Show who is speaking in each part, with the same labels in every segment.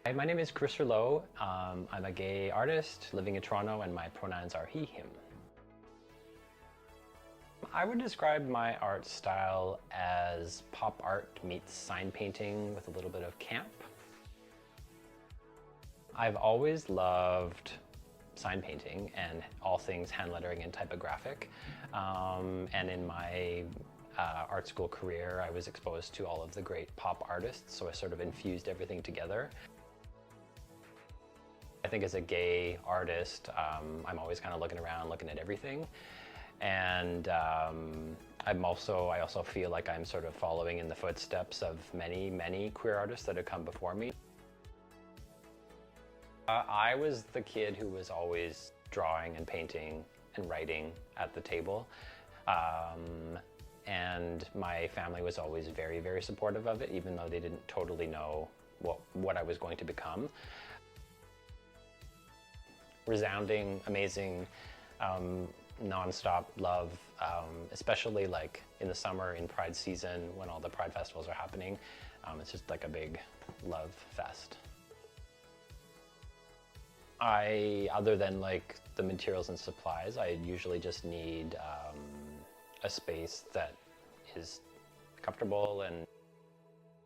Speaker 1: Hi, my name is Chris Rouleau. I'm a gay artist living in Toronto, and my pronouns are he, him. I would describe my art style as pop art meets sign painting with a little bit of camp. I've always loved sign painting and all things hand lettering and typographic. And in my art school career, I was exposed to all of the great pop artists, so I sort of infused everything together. I think as a gay artist, I'm always kind of looking around, looking at everything. And I also feel like I'm sort of following in the footsteps of many queer artists that have come before me. I was the kid who was always drawing and painting and writing at the table. And my family was always very supportive of it, even though they didn't totally know what I was going to become. Resounding, amazing, non-stop love, especially like in the summer in Pride season when all the Pride festivals are happening. It's just like a big love fest. Other than like the materials and supplies, I usually just need a space that is comfortable, and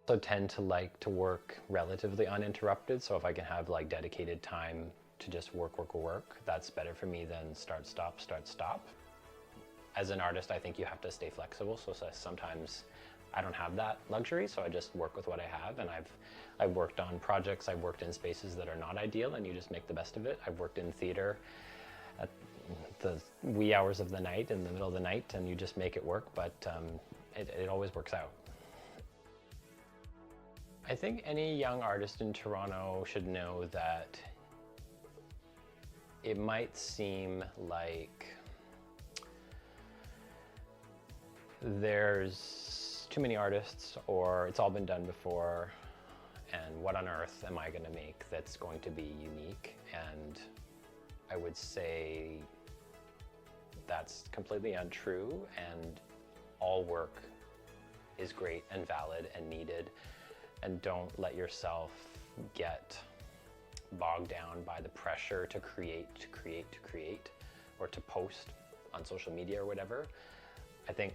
Speaker 1: also tend to like to work relatively uninterrupted. So if I can have like dedicated time to just work, that's better for me than start, stop. As an artist, I think you have to stay flexible. So sometimes I don't have that luxury, so I just work with what I have. And I've worked on projects, I've worked in spaces that are not ideal, and you just make the best of it. I've worked in theater at the wee hours of the night, in the middle of the night, and you just make it work, but it always works out. I think any young artist in Toronto should know that it might seem like there's too many artists, or it's all been done before, and what on earth am I going to make that's going to be unique? And I would say that's completely untrue, and all work is great and valid and needed, and don't let yourself get bogged down by the pressure to create, or to post on social media or whatever. I think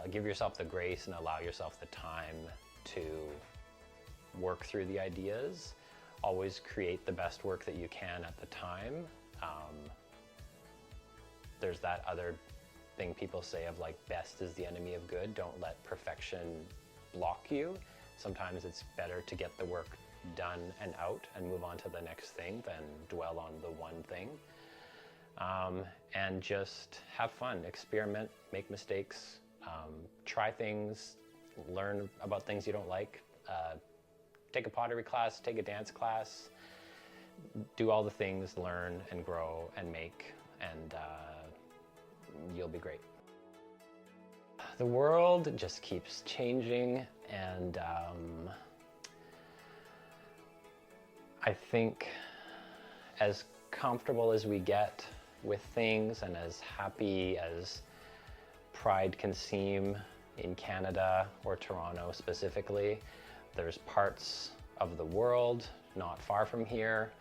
Speaker 1: give yourself the grace and allow yourself the time to work through the ideas. Always create the best work that you can at the time. There's that other thing people say of like, best is the enemy of good. Don't let perfection block you. Sometimes it's better to get the work done and out and move on to the next thing than dwell on the one thing. And just have fun, experiment, make mistakes, try things, learn about things you don't like, take a pottery class, take a dance class, do all the things, learn and grow and make, and you'll be great. The world just keeps changing, and I think as comfortable as we get with things, and as happy as Pride can seem in Canada or Toronto specifically, there's parts of the world not far from here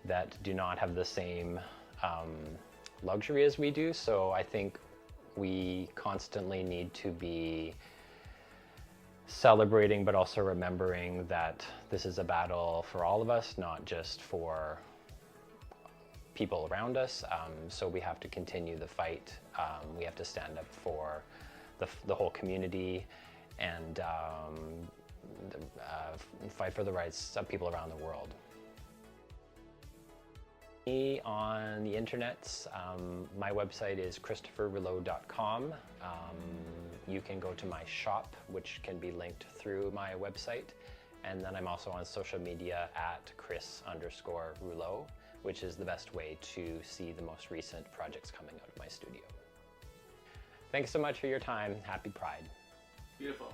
Speaker 1: that do not have the same luxury as we do. So I think we constantly need to be celebrating, but also remembering that this is a battle for all of us, not just for people around us. So we have to continue the fight. We have to stand up for the whole community, and fight for the rights of people around the world. Me on the internets, my website is christopherrouleau.com. You can go to my shop, which can be linked through my website. And then I'm also on social media at Chris_Rouleau, which is the best way to see the most recent projects coming out of my studio. Thanks so much for your time. Happy Pride.
Speaker 2: Beautiful.